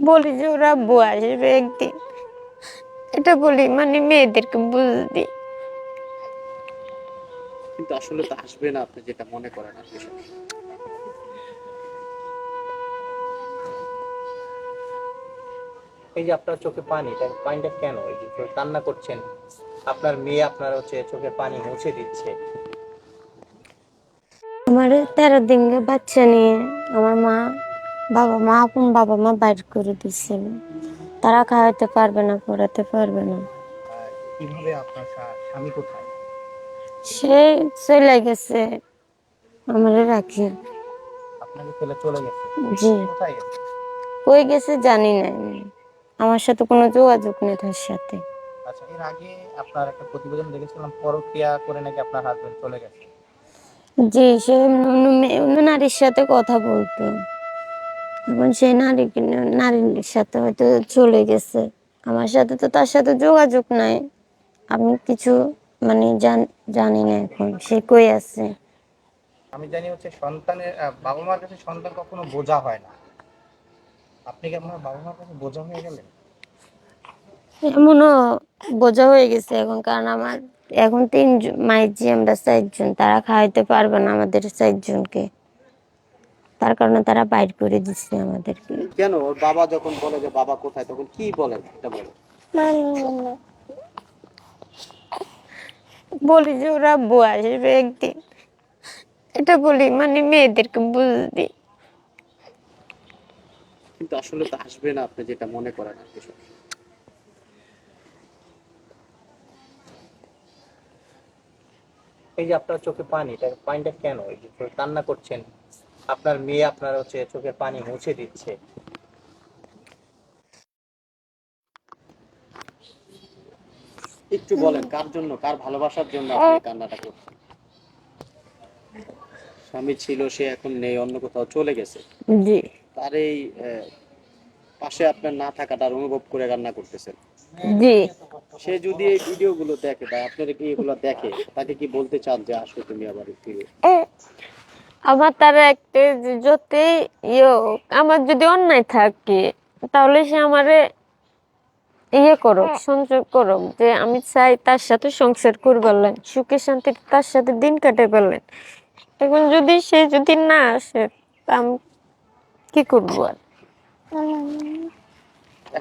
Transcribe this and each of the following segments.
বলি যে ওরা আব্বু আসবে একদিন, এটা বলি মানে মেয়েদেরকে বুঝতে। কিন্তু আসলে তো আসবে না, আপনি যেটা মনে করেন আর কি। এই যে আপনার চোখে পানি, পানিটা কেন? এই যে কান্না করছেন, আপনার মেয়ে আপনার চোখের পানি মুছে দিচ্ছে। আমার 13 দিন বাচ্চা নিয়ে আমার আপন বাবা মা বাইর করে দিচ্ছিল। তারা খাওয়াতে পারবে না, পড়াতে পারবে না। কিভাবে আপনার স্বামী কোথায়? সে চলে গেছে আমারে রাখি। আপনাকে ফেলে চলে গেছে? জি। কোথায় গেছে? কই গেছে জানি না আমি। আমার সাথে কোনো যোগাযোগ নেই তার সাথে। আচ্ছা, এর আগে আপনার একটা প্রতিবেদন দেখেছিলাম, পরকীয়া করে নাকি আপনার হাজবেন্ড চলে গেছে। জি, সে অন্য নারীর সাথে কথা বলতো। এখন সেই নারীর সাথে হয়তো চলে গেছে। আমার সাথে তো তার সাথে যোগাযোগ নাই। আমি কিছু মানে জানি না এখন সে কই আছে। আমি জানি সন্তানের বাবা মার কাছে সন্তান কখনো বোঝা হয় না। আপনি কি আপনার বাবা মার কাছে বোঝা হয়ে গেলেন? এমনও বোঝা হয়ে গেছে এখন, কারণ আমার এখন 3 জন মায়ের যে আমরা 4 জন, তারা খাওয়াইতে পারবে না আমাদের 4 জনকে। তার কারণে তারা বাইর করে দিচ্ছে আমাদেরকে। কেন ওর বাবা যখন বলে যে বাবা কোথায়, তখন কি বলেন এটা বলেন? বলি যে ওরা আব্বু আসবে একদিন, এটা বলি মানে মেয়েদেরকে বুঝতে। কিন্তু আসলে তো আসবে না, আপনি যেটা মনে করেন আর কি। এই যে আপনার চোখে পানি, পানিটা কেন? এই যে কান্না করছেন, আপনার মেয়ে আপনার চোখের পানি মুছে দিচ্ছে। একটু বলেন কার জন্য, কার ভালোবাসার জন্য আপনি এই কান্নাটা করছেন? স্বামী ছিল, সে এখন নেই, অন্য কোথাও চলে গেছে। জি। তার এই পাশে আপনার না থাকাটার অনুভব করে কান্না করতেছেন। জি। সে যদি এই ভিডিওগুলো দেখে বা আপনারা কি এগুলো দেখে, তাকে কি বলতে চান যে আসো তুমি আবার ফিরে? আমার তারা একটা যে যতই আমার যদি অন্যায় থাকে, তাহলে সে আমারে করুক, সংযোগ করুক, যে আমি চাই তার সাথে সংসার করে পারলেন, সুখে শান্তিতে তার সাথে দিন কাটে পারলেন। এখন যদি সে যদি না আসে, তা আমি কি করবো আর?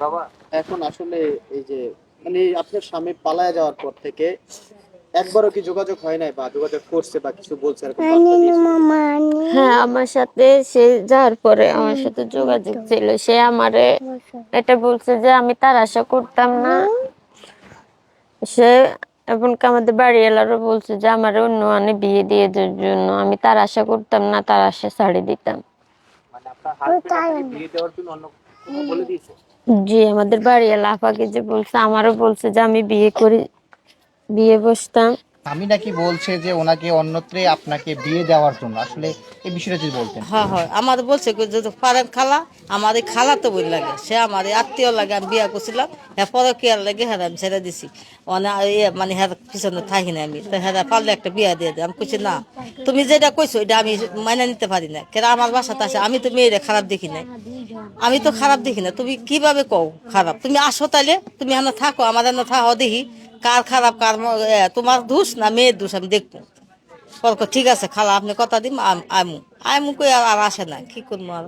বাবা, এখন আসলে এই যে মানে আপনার স্বামী পালায় যাওয়ার পর থেকে একবারও কি যোগাযোগ হয় নাই, বা যোগাযোগ করছে বা কিছু বলছে এরকম বার্তা দিয়েছে? হ্যাঁ, আমার সাথে সে যাওয়ার পরে আমার সাথে যোগাযোগ ছিল। সে আমারে এটা বলছে যে আমি তার আশা করতাম না। সে এমনকি আমাদের বাড়ি এলারও বলছে যে আমার অন্য আনে বিয়ে দিয়ে দেওয়ার জন্য, আমি তার আশা করতাম না, তার আশা ছাড়ি দিতাম। মানে আপনার হাজবেন্ড আপনাকে বিয়ে দেওয়ার জন্য অন্য কোনো বলে দিয়েছে? জি, আমাদের বাড়ি এলা আপাকে যে বলছে, আমারও বলছে যে আমি বিয়ে করি, বিয়ে বসতাম। আমি নাকি বলছে যে ওনাকে অন্যত্রে আপনাকে বিয়ে দেওয়ার জন্য, আসলে এই বিষয়টা যদি বলতেন। হ্যাঁ হয় আমার বলছে যদি পারেন খালা, আমার এই খালা তো বই লাগে, সে আমার আত্মীয় লাগে, আমি বিয়া করছিলাম, হ্যাঁ পরে কি আর লাগে, হ্যাঁ আমি ছেড়ে দিছি। মানে হ্যাঁ পিছনে থাকি না আমি, তো হ্যাঁ পারলে একটা বিয়া দিয়ে দেয়। আমি কইছি না, তুমি যেটা কইছো এটা আমি মাইনা নিতে পারি না, কেন আমার বাসাতে আসে, আমি তো মেয়েরা খারাপ দেখি না, আমি তো খারাপ দেখি না, তুমি কিভাবে কও খারাপ? তুমি আসো তাইলে, তুমি এনে থাকো, আমার এনে থাকো, দেখি কার খারাপ কার তোমার দোষ না মেয়ের দোষ, আমি দেখবো। ঠিক আছে খালা, আপনি কথা দিন, আমু আমু কই আর আসে না, কি করবো আর।